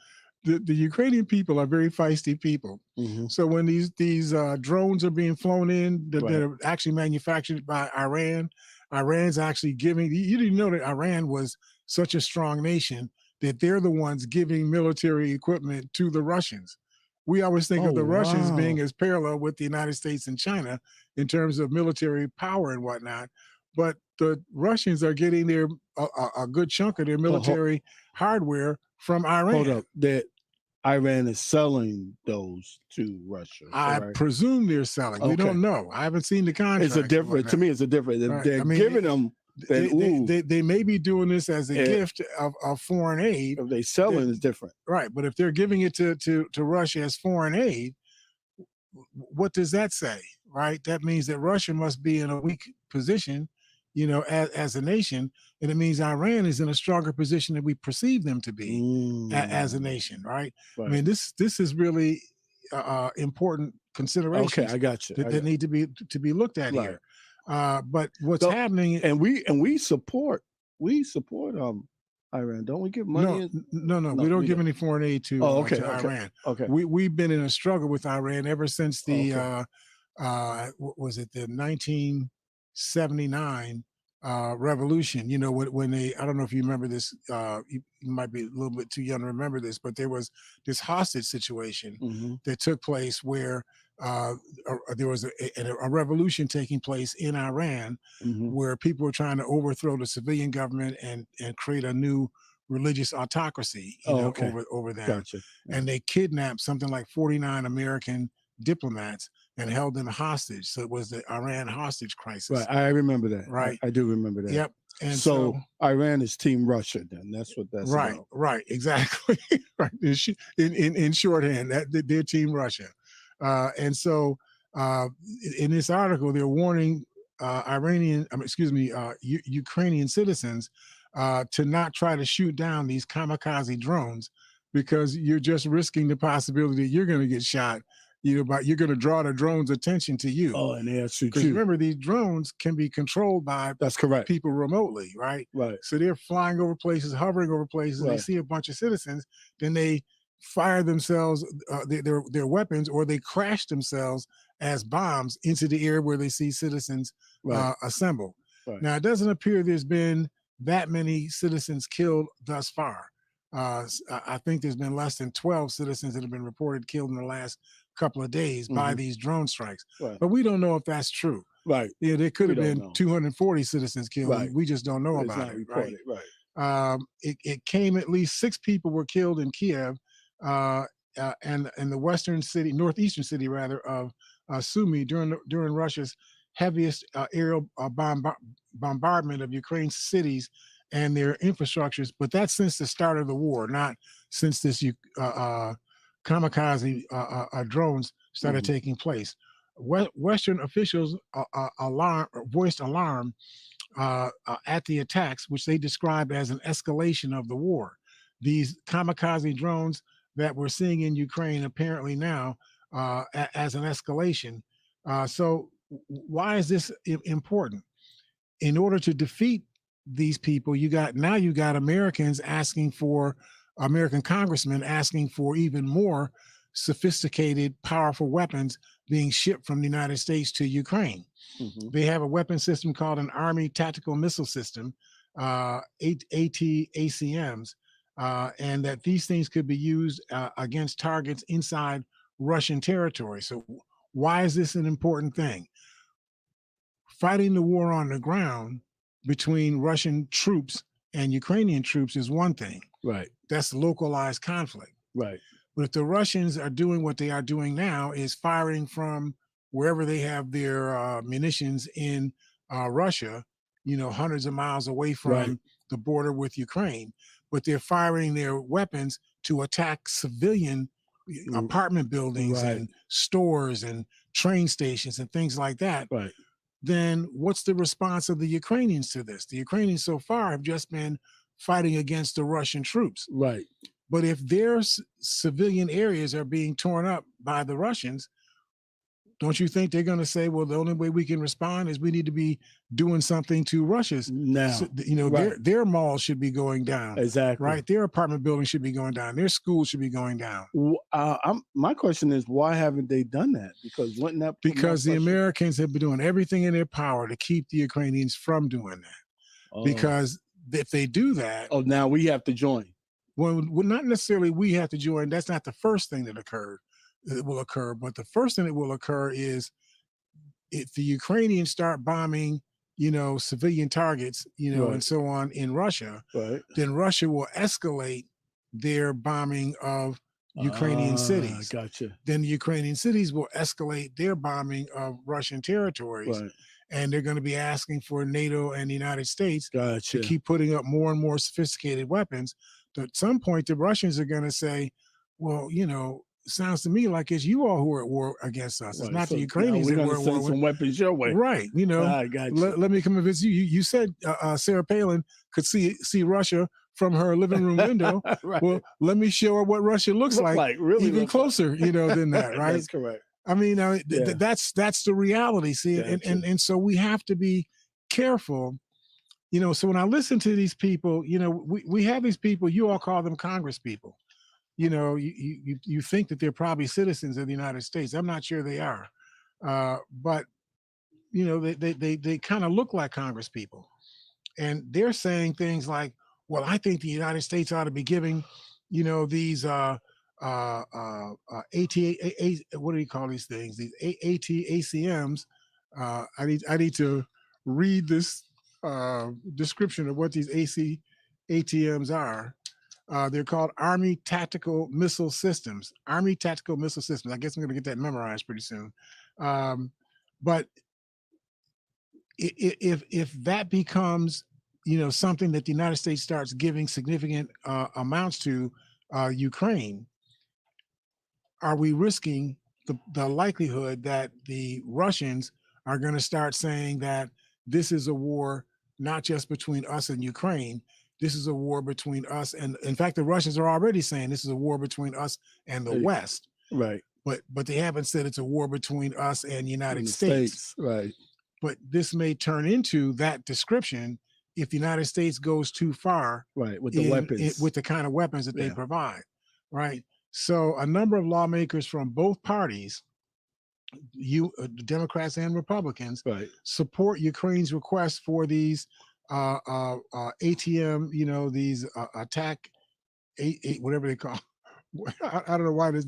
The Ukrainian people are very feisty people. Mm-hmm. So when these drones are being flown in that are actually manufactured by Iran, Iran's actually giving. You didn't know that Iran was such a strong nation that they're the ones giving military equipment to the Russians. We always think of the Russians being as parallel with the United States and China in terms of military power and whatnot. But the Russians are getting their a good chunk of their military hardware from Iran. Hold up. Iran is selling those to Russia. I correct? presume they're selling. We Okay. don't know. I haven't seen the contract. It's a different. To me, it's a different. If Right. they're I mean, giving them, then they may be doing this as a Yeah. gift of foreign aid. if they selling, it's different. Right. But if they're giving it to Russia as foreign aid, what does that say? Right. That means that Russia must be in a weak position, as a nation. And it means Iran is in a stronger position than we perceive them to be as a nation. Right. I mean, this is really important considerations. Okay, I got you. That need to be looked at Right. here. But what's happening? And we support Iran. Don't we give money? No, we don't give any foreign aid to, to Iran. Okay. We've been in a struggle with Iran ever since the what was it, the 1979 revolution. When they, I don't know if you remember this, you might be a little bit too young to remember this, but there was this hostage situation that took place where there was a revolution taking place in Iran where people were trying to overthrow the civilian government and create a new religious autocracy over them. Gotcha. And they kidnapped something like 49 American diplomats and held them hostage. So it was the Iran hostage crisis. Right. I remember that. Right. I do remember that. Yep. And so Iran is Team Russia then. That's what that's right. about. Right. Exactly. Right. In shorthand, they're Team Russia. And so in this article, they're warning Ukrainian citizens to not try to shoot down these kamikaze drones, because you're just risking the possibility that you're going to get shot. But you're going to draw the drone's attention to you. Oh, and they'll shoot Because you. remember, these drones can be controlled by That's correct. people remotely, right? Right. So they're flying over places, hovering over places. Right. They see a bunch of citizens, then they fire themselves, their weapons, or they crash themselves as bombs into the air where they see citizens assemble. Right. Now, it doesn't appear there's been that many citizens killed thus far. I think there's been less than 12 citizens that have been reported killed in the last couple of days by these drone strikes. Right. But we don't know if that's true. Right. Yeah, there could have We don't been know. 240 citizens killed. Right. We just don't know It's about not it. reported. Right. Right. It came, at least 6 people were killed in Kiev and the northeastern city rather of Sumy during Russia's heaviest aerial bombardment of Ukraine's cities and their infrastructures. But that's since the start of the war, not since this kamikaze drones started taking place. Western officials voiced alarm at the attacks, which they described as an escalation of the war. These kamikaze drones that we're seeing in Ukraine apparently now as an escalation. So why is this important? In order to defeat these people, you got American congressmen asking for even more sophisticated, powerful weapons being shipped from the United States to Ukraine. They have a weapon system called an Army Tactical Missile System, ATACMs, and that these things could be used against targets inside Russian territory. So why is this an important thing? Fighting the war on the ground between Russian troops and Ukrainian troops is one thing. Right. That's localized conflict. Right. But if the Russians are doing what they are doing now, is firing from wherever they have their munitions in Russia, hundreds of miles away from the border with Ukraine, but they're firing their weapons to attack civilian apartment buildings and stores and train stations and things like that. Right. Then what's the response of the Ukrainians to this? The Ukrainians so far have just been fighting against the Russian troops. Right. But if their civilian areas are being torn up by the Russians, don't you think they're going to say, well, the only way we can respond is we need to be doing something to Russia's now? Their malls should be going down. Exactly. Right. Their apartment buildings should be going down. Their schools should be going down. My question is, why haven't they done that? Because wouldn't that because the Americans have been doing everything in their power to keep the Ukrainians from doing that. Because if they do that, now we have to join. Well, not necessarily we have to join. That's not the first thing that will occur. But the first thing that will occur is if the Ukrainians start bombing, civilian targets, and so on in Russia, then Russia will escalate their bombing of Ukrainian cities. Gotcha. Then the Ukrainian cities will escalate their bombing of Russian territories. Right. And they're going to be asking for NATO and the United States Gotcha. to keep putting up more and more sophisticated weapons. But at some point, the Russians are going to say, well, you know, sounds to me like it's you all who are at war against us. It's Right. not So the Ukrainians we're that going we're to at send war some with. weapons your way. Right. You know, I got you. let me come and visit you. You said Sarah Palin could see Russia from her living room window. Right. Well, let me show her what Russia looks like really even closer, you know, than that, right? That's correct. I mean, Yeah. that's the reality. See, Gotcha. and so we have to be careful, you know. So when I listen to these people, you know, we have these people. You all call them Congress people. You know, you think that they're probably citizens of the United States. I'm not sure they are, but you know, they kind of look like Congress people, and they're saying things like, "Well, I think the United States ought to be giving, you know, these AT, what do you call these things? These ATACMs. I need to read this description of what these ATMs are. They're called Army Tactical Missile Systems. Army Tactical Missile Systems. I guess I'm going to get that memorized pretty soon. But if that becomes, you know, something that the United States starts giving significant amounts to Ukraine, are we risking the likelihood that the Russians are going to start saying that this is a war not just between us and Ukraine, this is a war between us and, in fact, the Russians are already saying this is a war between us and the West. Right. But they haven't said it's a war between us and the United States. Right. But this may turn into that description if the United States goes too far, right, with the weapons, with the kind of weapons that they provide, right? So a number of lawmakers from both parties, Democrats and Republicans, support Ukraine's request for these ATM, you know, these attack, whatever they call. I don't know why this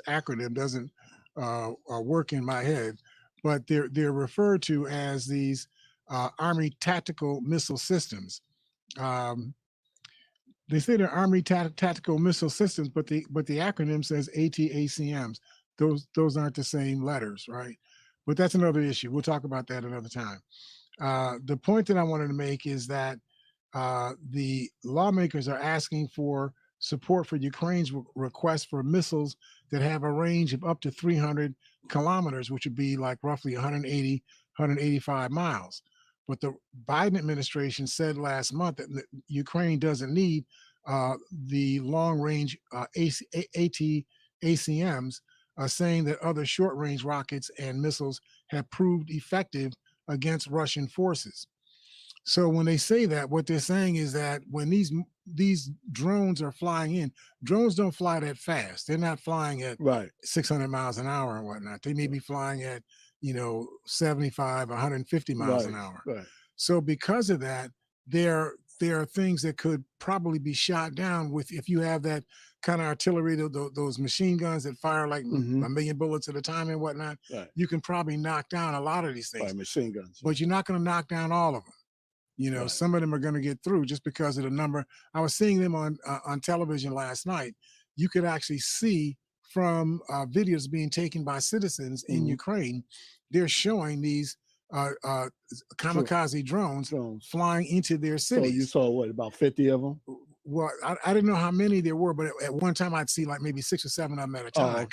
acronym doesn't work in my head, but they're referred to as these Army Tactical Missile Systems. They say they're Army Tactical Missile Systems, but the acronym says ATACMs. Those aren't the same letters, right? But that's another issue. We'll talk about that another time. The point that I wanted to make is that the lawmakers are asking for support for Ukraine's request for missiles that have a range of up to 300 kilometers, which would be like roughly 180, 185 miles. But the Biden administration said last month that Ukraine doesn't need the long-range ATACMs, saying that other short-range rockets and missiles have proved effective against Russian forces. So when they say that, what they're saying is that when these drones are flying in, drones don't fly that fast. They're not flying at 600 miles an hour and whatnot. They may be flying at, you know, 75, 150 miles an hour. Right. So because of that, there are things that could probably be shot down with, if you have that kind of artillery, those machine guns that fire like a million bullets at a time and whatnot. Right. You can probably knock down a lot of these things. By machine guns. But you're not going to knock down all of them. You know, some of them are going to get through just because of the number. I was seeing them on television last night. You could actually see from videos being taken by citizens in Ukraine, they're showing these kamikaze drones flying into their cities. So you saw what, about 50 of them? Well, I didn't know how many there were, but at one time I'd see like maybe 6 or 7 of them at a time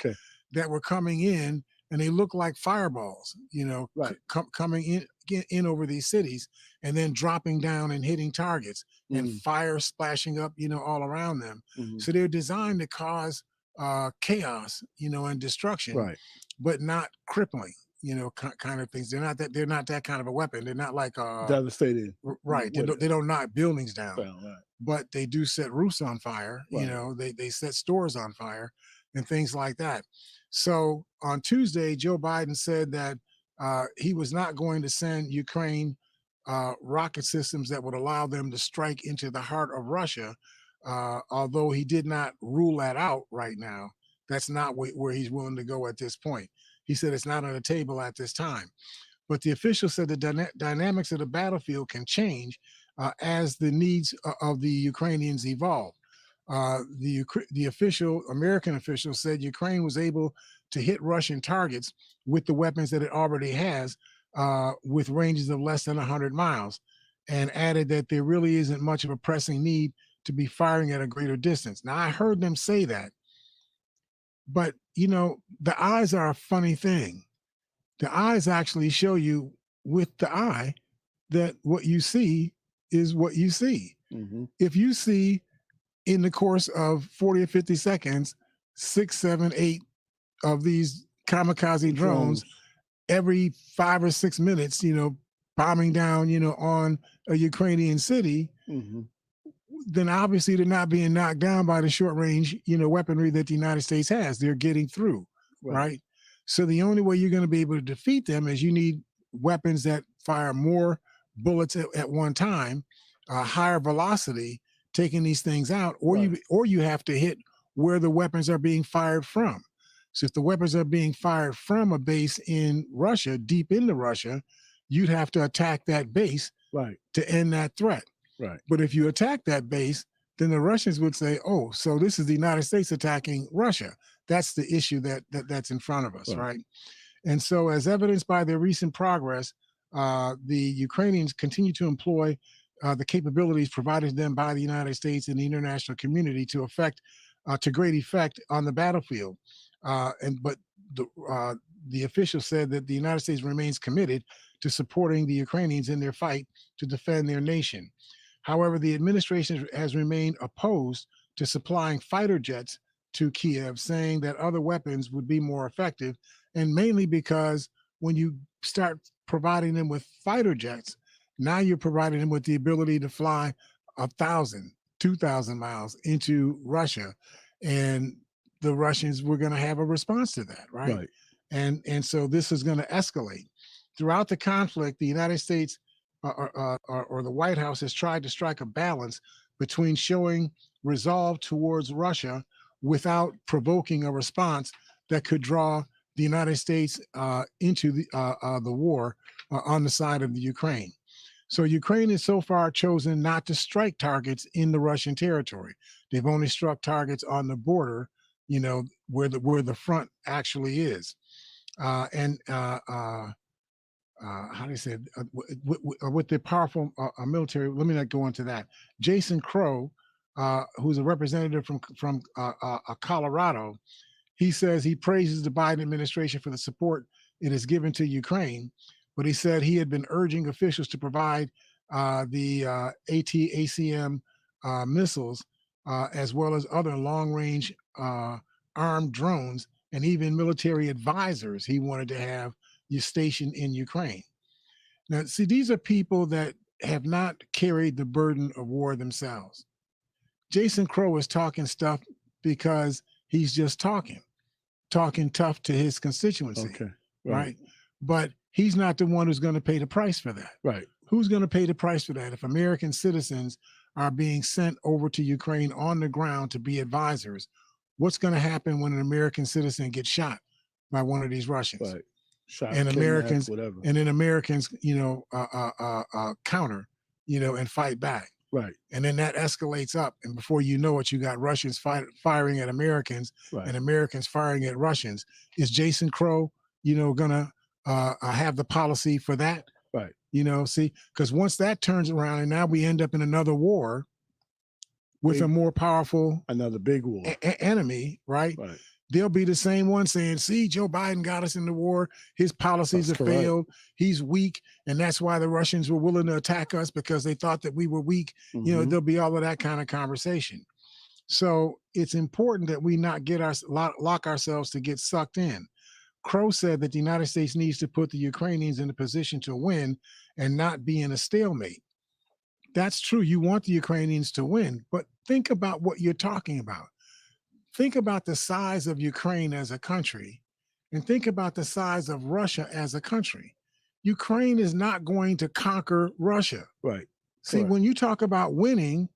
that were coming in, and they look like fireballs, you know, coming in over these cities and then dropping down and hitting targets and fire splashing up, you know, all around them. So they're designed to cause chaos, you know, and destruction, but not crippling, you know, kind of things. They're not that kind of a weapon. They're not like devastating. Right. They don't knock buildings down, but they do set roofs on fire. You know, they set stores on fire and things like that. So on Tuesday, Joe Biden said that he was not going to send Ukraine rocket systems that would allow them to strike into the heart of Russia, although he did not rule that out right now. That's not where he's willing to go at this point. He said it's not on the table at this time. But the official said the dynamics of the battlefield can change as the needs of the Ukrainians evolve. The American official said Ukraine was able to hit Russian targets with the weapons that it already has, with ranges of less than 100 miles, and added that there really isn't much of a pressing need to be firing at a greater distance. Now, I heard them say that, but the eyes are a funny thing. The eyes actually show you with the eye that what you see is what you see. Mm-hmm. If you see in the course of 40 or 50 seconds, 6, 7, 8 of these kamikaze drones every 5 or 6 minutes, bombing down, on a Ukrainian city, Mm-hmm. then obviously they're not being knocked down by the short range, weaponry that the United States has. They're getting through, right? So the only way you're going to be able to defeat them is you need weapons that fire more bullets at one time, higher velocity, taking these things out, or you have to hit where the weapons are being fired from. So if the weapons are being fired from a base in Russia, deep into Russia, you'd have to attack that base to end that threat. Right. But if you attack that base, then the Russians would say, "Oh, so this is the United States attacking Russia." That's the issue that's in front of us, right? And so, as evidenced by their recent progress, the Ukrainians continue to employ the capabilities provided to them by the United States and the international community to great effect on the battlefield. But the official said that the United States remains committed to supporting the Ukrainians in their fight to defend their nation. However, the administration has remained opposed to supplying fighter jets to Kiev, saying that other weapons would be more effective, and mainly because when you start providing them with fighter jets, now you're providing them with the ability to fly 1,000, 2,000 miles into Russia, and the Russians were going to have a response to that, right? And so this is going to escalate. Throughout the conflict, the United States or the White House has tried to strike a balance between showing resolve towards Russia without provoking a response that could draw the United States into the war on the side of the Ukraine. So Ukraine has so far chosen not to strike targets in the Russian territory. They've only struck targets on the border, where the front actually is. How do you say it? With the powerful military, let me not go into that. Jason Crow, who's a representative from Colorado, he says he praises the Biden administration for the support it has given to Ukraine, but he said he had been urging officials to provide the ATACM missiles, as well as other long-range armed drones, and even military advisors he wanted to have stationed in Ukraine. Now, see, these are people that have not carried the burden of war themselves. Jason Crow is talking stuff because he's just talking tough to his constituency, right? But he's not the one who's going to pay the price for that. Right. Who's going to pay the price for that? If American citizens are being sent over to Ukraine on the ground to be advisors, what's going to happen when an American citizen gets shot by one of these Russians? Right. Shot, and Americans, whatever. and then Americans, counter, and fight back. Right. And then that escalates up, and before you know it, you got Russians firing at Americans, and Americans firing at Russians. Is Jason Crow, gonna have the policy for that? Right. See, because once that turns around, and now we end up in another war with a more powerful, another big war enemy, right? They'll be the same one saying, see, Joe Biden got us in the war. His policies have failed. He's weak. And that's why the Russians were willing to attack us, because they thought that we were weak. There'll be all of that kind of conversation. So it's important that we not lock ourselves to get sucked in. Crow said that the United States needs to put the Ukrainians in a position to win and not be in a stalemate. That's true. You want the Ukrainians to win, but think about what you're talking about. Think about the size of Ukraine as a country, and think about the size of Russia as a country. Ukraine is not going to conquer Russia. Right. See, when you talk about winning,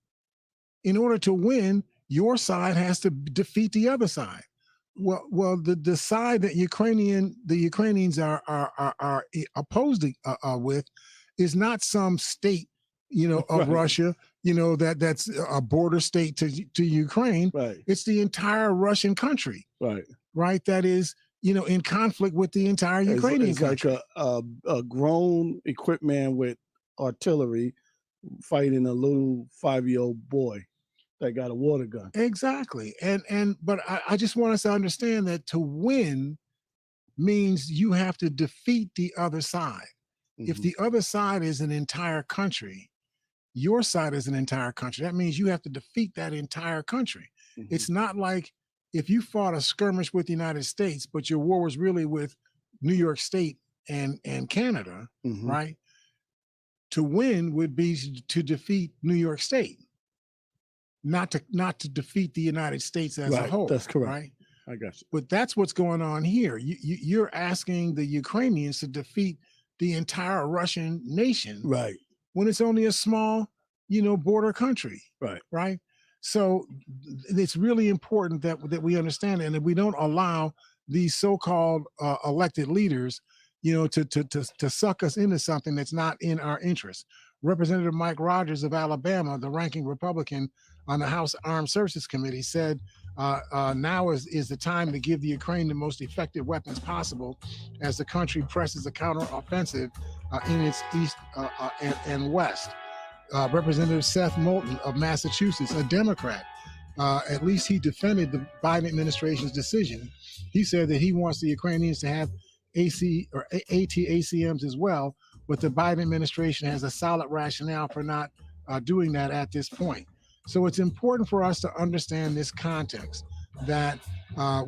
in order to win, your side has to defeat the other side. Well, the side that the Ukrainians are opposed with is not some state of Right. Russia, that's a border state to Ukraine. Right. It's the entire Russian country, Right. right? That is, in conflict with the entire Ukrainian It's like country. a grown equipped man with artillery fighting a little 5-year-old boy that got a water gun. Exactly. But I just want us to understand that to win means you have to defeat the other side. If Mhm. the other side is an entire country, your side is an entire country. That means you have to defeat that entire country. Mhm. It's not like if you fought a skirmish with the United States, but your war was really with New York State and Canada, Mhm. right? To win would be to defeat New York State, not to defeat the United States as a Right, whole. that's correct. Right? I got you. But that's what's going on here. You're asking the Ukrainians to defeat the entire Russian nation Right. when it's only a small, border country. Right. Right. So it's really important that we understand and that we don't allow these so-called elected leaders, to suck us into something that's not in our interest. Representative Mike Rogers of Alabama, the ranking Republican on the House Armed Services Committee, said now is the time to give the Ukraine the most effective weapons possible as the country presses a counteroffensive in its east and west. Representative Seth Moulton of Massachusetts, a Democrat, at least he defended the Biden administration's decision. He said that he wants the Ukrainians to have ATACMs as well, but the Biden administration has a solid rationale for not doing that at this point. So it's important for us to understand this context that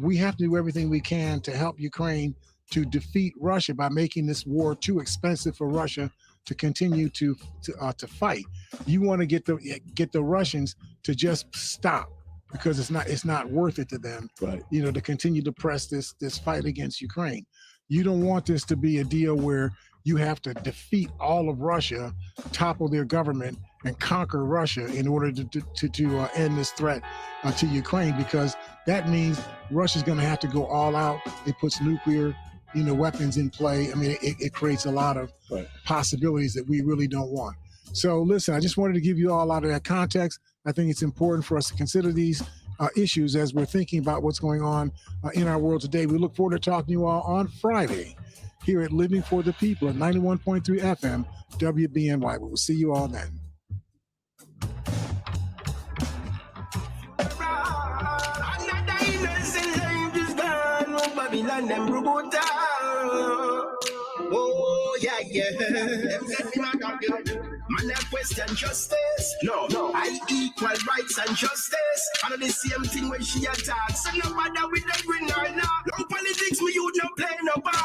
we have to do everything we can to help Ukraine to defeat Russia by making this war too expensive for Russia to continue to fight. You want to get the Russians to just stop because it's not worth it to them, Right. to continue to press this fight against Ukraine. You don't want this to be a deal where you have to defeat all of Russia, topple their government, and conquer Russia in order to end this threat to Ukraine, because that means Russia's going to have to go all out. It puts nuclear, weapons in play. I mean, it creates a lot of Right. possibilities that we really don't want. So listen, I just wanted to give you all out of that context. I think it's important for us to consider these issues as we're thinking about what's going on in our world today. We look forward to talking to you all on Friday here at Living for the People at 91.3 FM WBNY. We will see you all then. Oh, yeah, yeah. Man, I question justice. No, I equal rights and justice. I know the same thing when she attacks. So no matter with the green or not. No politics, me you no play no part.